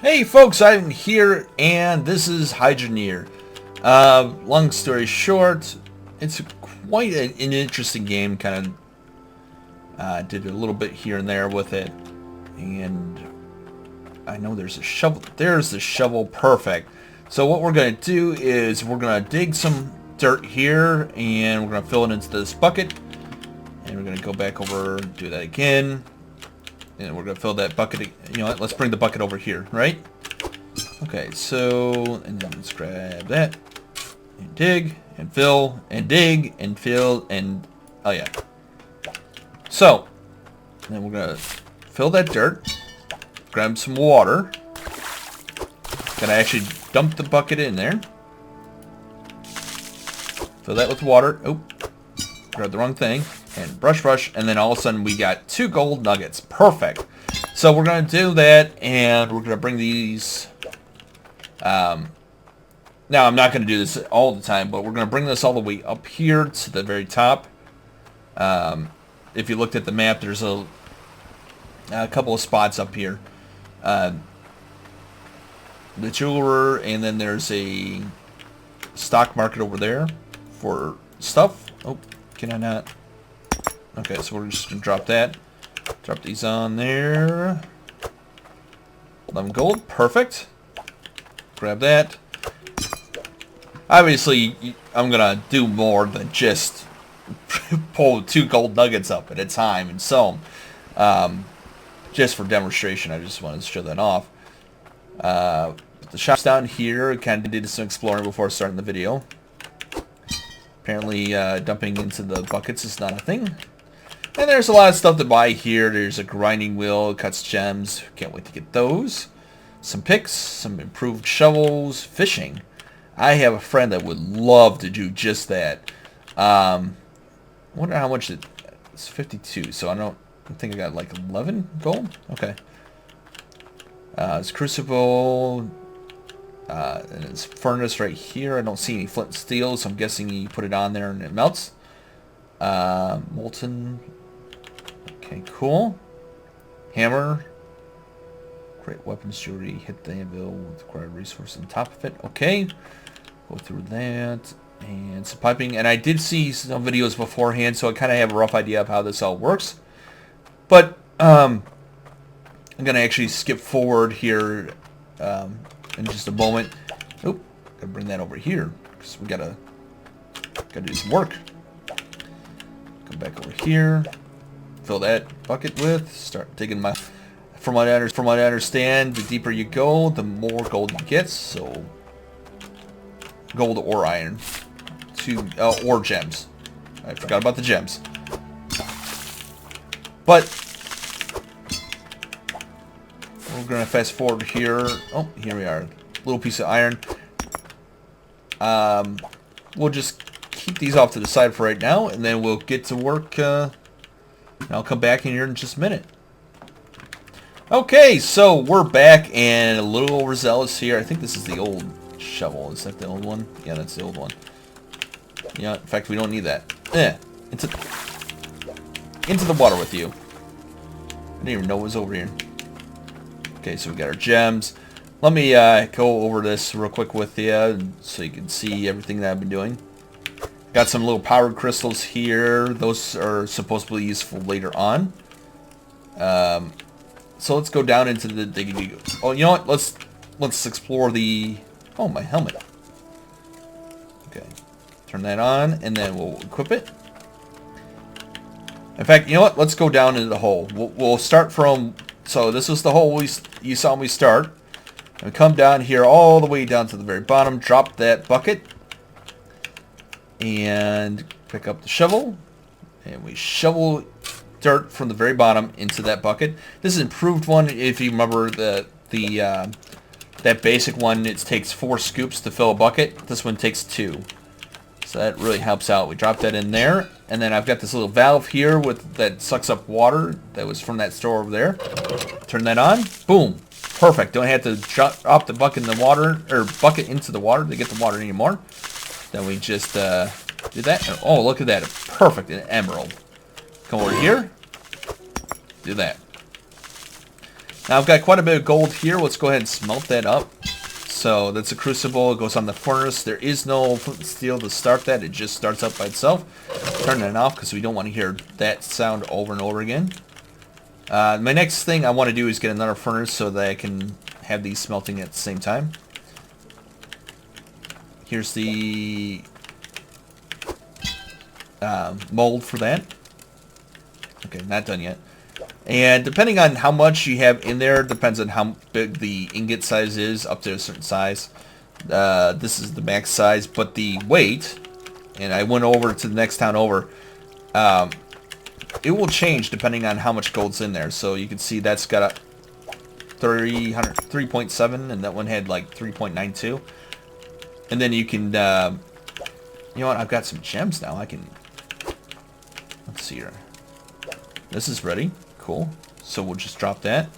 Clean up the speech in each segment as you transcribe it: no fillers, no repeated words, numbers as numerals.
Hey folks, I'm here and this is Hydroneer. Long story short, it's quite an interesting game. Kind of did a little bit here and there with it, and I know there's a shovel. There's the shovel, perfect. So what we're going to do is we're going to dig some dirt here, and we're going to fill it into this bucket, and we're going to go back over and do that again. And we're going to fill that bucket. You know what? Let's bring the bucket over here, right? Okay, so, and then let's grab that. And dig, and fill, and dig, and fill, and, oh yeah. So, then we're going to fill that dirt. Grab some water. Gonna actually dump the bucket in there. Fill that with water. Oh, grabbed the wrong thing. And brush, and then all of a sudden we got 2 gold nuggets. Perfect. So we're going to do that, and we're going to bring these... now, I'm not going to do this all the time, but we're going to bring this all the way up here to the very top. If you looked at the map, there's a couple of spots up here. The jeweler, and then there's a stock market over there for stuff. Oh, can I not? Okay, so we're just going to drop that. Drop these on there. 11 gold. Perfect. Grab that. Obviously, I'm going to do more than just pull 2 gold nuggets up at a time and sell them. Just for demonstration, I just wanted to show that off. The shop's down here. Kind of did some exploring before starting the video. Apparently, dumping into the buckets is not a thing. And there's a lot of stuff to buy here. There's a grinding wheel, cuts gems. Can't wait to get those. Some picks, some improved shovels, fishing. I have a friend that would love to do just that. I wonder how much it's 52. So I think I got like 11 gold. Okay. It's crucible. And it's furnace right here. I don't see any flint and steel, so I'm guessing you put it on there and it melts. Molten. Okay, cool. Hammer. Great weapons jewelry. Hit the anvil with required resource on top of it. Okay. Go through that. And some piping. And I did see some videos beforehand, so I kind of have a rough idea of how this all works. But I'm going to actually skip forward here in just a moment. Oop. Got to bring that over here, because we got to do some work. Come back over here. Fill that bucket with. Start digging my... From what I understand, the deeper you go, the more gold you get. So, gold or iron, or gems. I forgot about the gems. But we're gonna fast forward here. Oh, here we are. Little piece of iron. We'll just keep these off to the side for right now, and then we'll get to work. And I'll come back in here in just a minute. Okay, so we're back and a little overzealous here. I think this is the old shovel. Is that the old one? Yeah, that's the old one. Yeah, in fact, we don't need that. Into the water with you. I didn't even know it was over here. Okay, so we got our gems. Let me go over this real quick with you so you can see everything that I've been doing. Got some little powered crystals here. Those are supposed to be useful later on. So let's go down into the Diggy. Oh, you know what? Let's explore the... Oh, my helmet. Okay. Turn that on, and then we'll equip it. In fact, you know what? Let's go down into the hole. We'll start from... So this was the hole you saw me start. And come down here all the way down to the very bottom. Drop that bucket. And pick up the shovel. And we shovel dirt from the very bottom into that bucket. This is an improved one. If you remember that basic one, it takes 4 scoops to fill a bucket. This one takes 2. So that really helps out. We drop that in there, and then I've got this little valve here that sucks up water that was from that store over there. Turn that on. Boom. Perfect. Don't have to drop the bucket in the water, or bucket into the water to get the water anymore. Then we just do that. Oh, look at that. Perfect. An emerald. Come over here. Do that. Now I've got quite a bit of gold here. Let's go ahead and smelt that up. So that's a crucible. It goes on the furnace. There is no steel to start that. It just starts up by itself. Turn that off because we don't want to hear that sound over and over again. My next thing I want to do is get another furnace so that I can have these smelting at the same time. Here's the mold for that. Okay, not done yet. And depending on how much you have in there, depends on how big the ingot size is, up to a certain size. This is the max size, but the weight, and I went over to the next town over, it will change depending on how much gold's in there. So you can see that's got a 3.7, and that one had like 3.92. And then you can, you know what, I've got some gems now. I can, let's see here. This is ready. Cool. So we'll just drop that.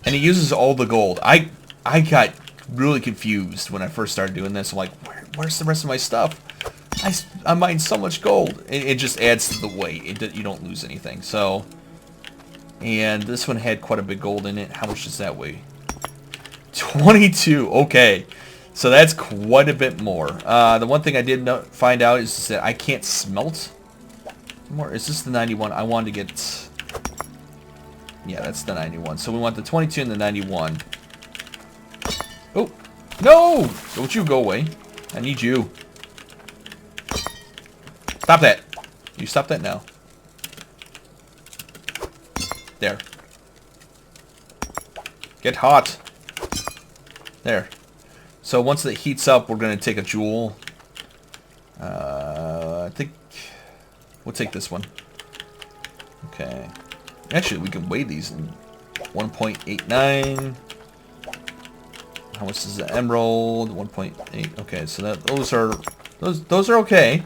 And it uses all the gold. I got really confused when I first started doing this. I'm like, where's the rest of my stuff? I mined so much gold. It just adds to the weight. You don't lose anything. So, and this one had quite a bit of gold in it. How much does that weigh? 22. Okay. So that's quite a bit more. The one thing I did find out is that I can't smelt more. Is this the 91? I wanted to get... Yeah, that's the 91. So we want the 22 and the 91. Oh! No! Don't you go away. I need you. Stop that. You stop that now. There. Get hot. There. So once it heats up, we're going to take a joule. I think we'll take this one. Okay. Actually, we can weigh these in 1.89. How much is the emerald? 1.8. Okay, so that those are okay.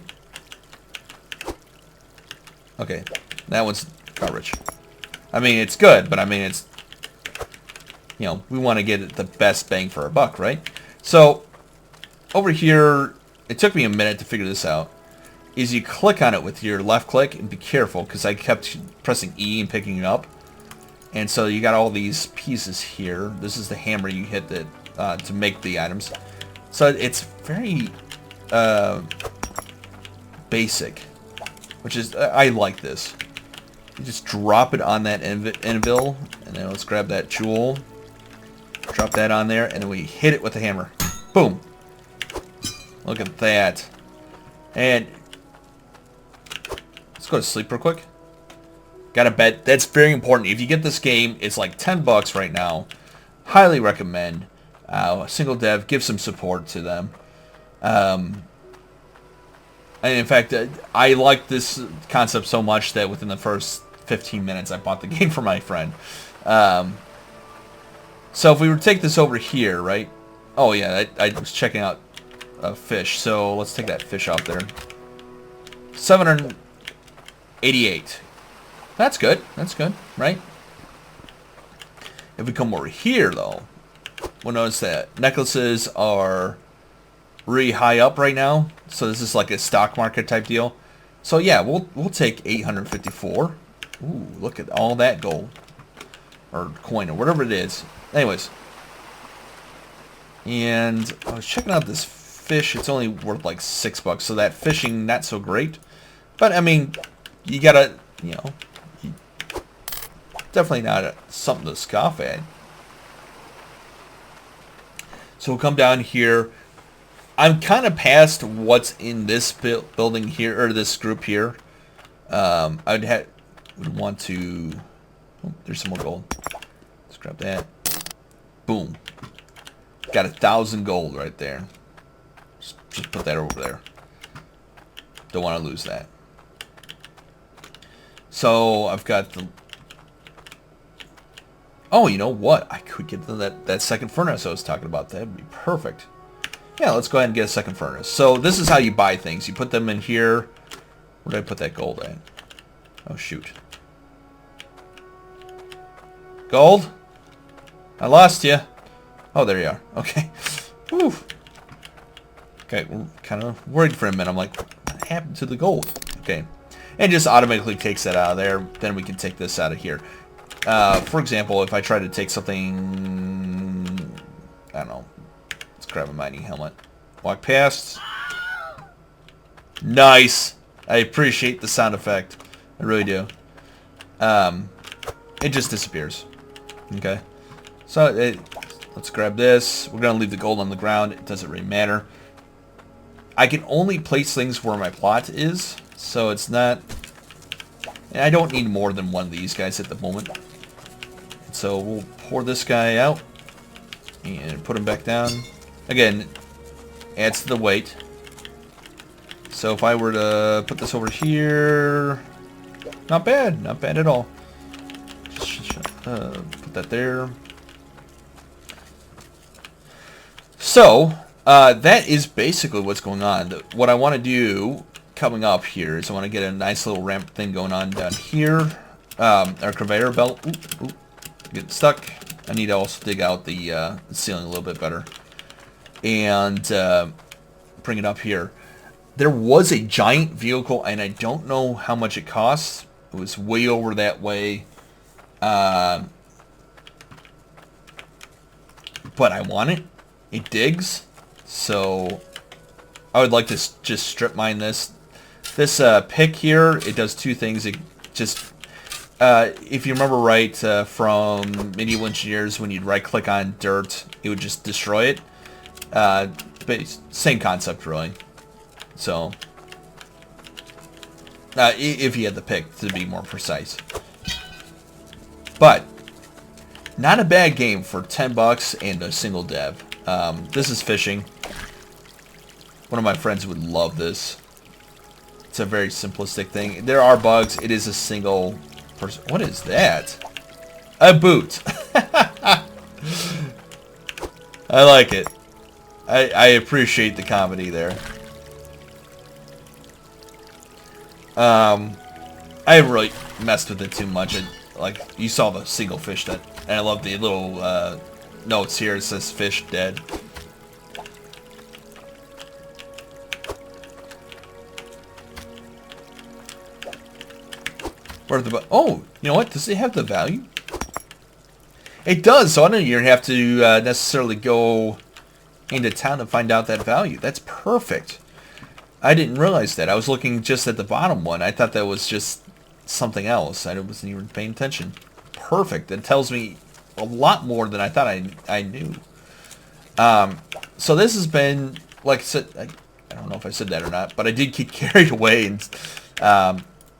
Okay, that one's garbage. I mean, it's good, but I mean, it's, you know, we want to get the best bang for our buck, right? So over here, it took me a minute to figure this out. Is you click on it with your left click, and be careful because I kept pressing E and picking it up. And so you got all these pieces here. This is the hammer you hit that to make the items. So it's very basic, which is, I like this. You just drop it on that anvil, and then let's grab that jewel. Drop that on there, and then we hit it with the hammer. Boom. Look at that. And let's go to sleep real quick. Gotta bet. That's very important. If you get this game, it's like 10 bucks right now. Highly recommend. Single dev, give some support to them. And in fact, I like this concept so much that within the first 15 minutes, I bought the game for my friend. So if we were to take this over here, right? Oh yeah, I was checking out a fish. So let's take that fish off there. 788. That's good. That's good, right? If we come over here, though, we'll notice that necklaces are really high up right now. So this is like a stock market type deal. So yeah, we'll take 854. Ooh, look at all that gold or coin or whatever it is. Anyways, and I was checking out this fish. It's only worth like $6, so that fishing not so great. But I mean, you gotta, you know, definitely not something to scoff at. So we'll come down here. I'm kind of past what's in this building here, or this group here. Would want to. Oh, there's some more gold. Let's grab that. Boom. Got 1,000 gold right there. Just put that over there. Don't want to lose that. So I've got the. Oh, you know what? I could get that second furnace I was talking about. That'd be perfect. Yeah, let's go ahead and get a second furnace. So this is how you buy things. You put them in here. Where did I put that gold at? Oh, shoot. Gold? I lost you. Oh, there you are. Okay. Whew. Okay, we're kind of worried for a minute. I'm like, what happened to the gold? Okay. And just automatically takes that out of there. Then we can take this out of here. For example, if I try to take something, I don't know, let's grab a mining helmet. Walk past. Nice. I appreciate the sound effect. I really do. It just disappears. Okay. So let's grab this. We're gonna leave the gold on the ground. It doesn't really matter. I can only place things where my plot is, so it's not. And I don't need more than one of these guys at the moment. So we'll pour this guy out and put him back down. Again, adds to the weight. So if I were to put this over here, not bad at all. Just put that there. So that is basically what's going on. What I want to do coming up here is I want to get a nice little ramp thing going on down here. Our conveyor belt. Ooh, get stuck. I need to also dig out the ceiling a little bit better and bring it up here. There was a giant vehicle, and I don't know how much it costs. It was way over that way. But I want it. It digs. So I would like to just strip mine this. This pick here, it does two things. It just, if you remember right from Medieval Engineers, when you'd right-click on dirt, it would just destroy it. But same concept, really. So, if you had the pick, to be more precise. But, not a bad game for 10 bucks and a single dev. This is fishing. One of my friends would love this. It's a very simplistic thing. There are bugs. It is a single person. What is that? A boot. I like it. I appreciate the comedy there. I haven't really messed with it too much. Like, you saw the single fish that, and I love the little notes here. It says fish dead. Where's the oh, you know what? Does it have the value? It does. So I don't even have to necessarily go into town to find out that value. That's perfect. I didn't realize that. I was looking just at the bottom one. I thought that was just something else. I wasn't even paying attention. Perfect. That tells me a lot more than I thought I knew. So this has been, like I said, I don't know if I said that or not, but I did get carried away. And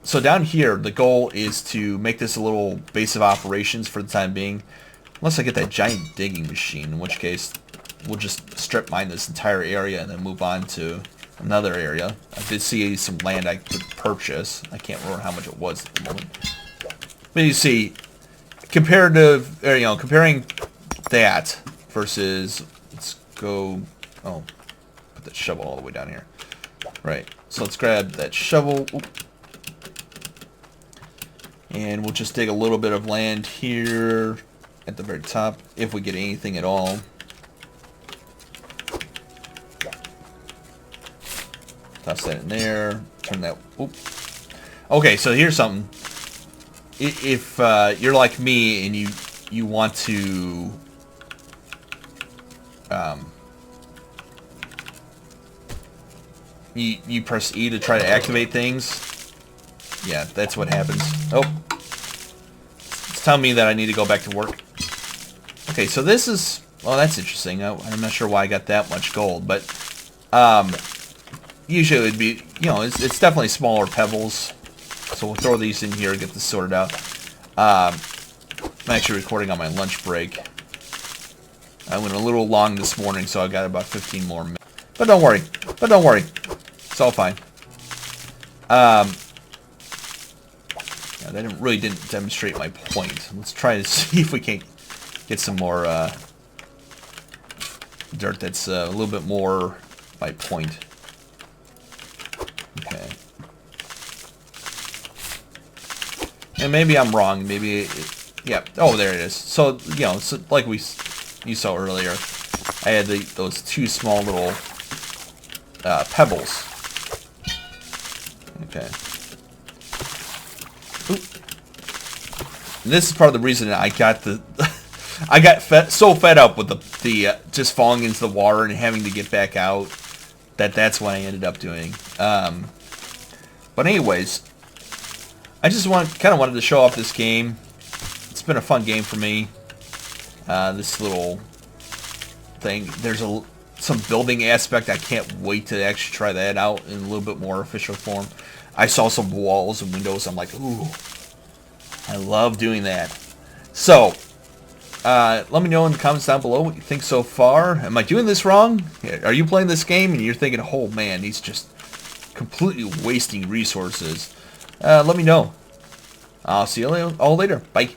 so down here, the goal is to make this a little base of operations for the time being. Unless I get that giant digging machine, in which case we'll just strip mine this entire area and then move on to another area. I did see some land I could purchase. I can't remember how much it was at the moment. But you see, comparing that versus, let's go, oh, put that shovel all the way down here. Right, so let's grab that shovel. Oop. And we'll just dig a little bit of land here at the very top, if we get anything at all. Toss that in there. Turn that. Oop. Okay, so here's something. If you're like me and you want to you press E to try to activate things. Yeah, that's what happens. Oh, it's telling me that I need to go back to work. Okay, so this is, well, that's interesting. I'm not sure why I got that much gold, but usually it would be, you know, it's definitely smaller pebbles. So we'll throw these in here and get this sorted out. I'm actually recording on my lunch break. I went a little long this morning, so I got about 15 more minutes. But don't worry. It's all fine. Yeah, that really didn't demonstrate my point. Let's try to see if we can get some more dirt that's a little bit more my point. Okay. And maybe I'm wrong. Maybe, yeah. Oh, there it is. So, you know, so like you saw earlier, I had those two small little pebbles. Okay. Oop. And this is part of the reason I got the I got so fed up with the just falling into the water and having to get back out that's what I ended up doing. But anyways, I just kind of wanted to show off this game. It's been a fun game for me. This little thing. There's some building aspect. I can't wait to actually try that out in a little bit more official form. I saw some walls and windows. I'm like, ooh, I love doing that. So, let me know in the comments down below what you think so far. Am I doing this wrong? Are you playing this game and you're thinking, oh man, he's just completely wasting resources? Let me know. I'll see you all later. Bye.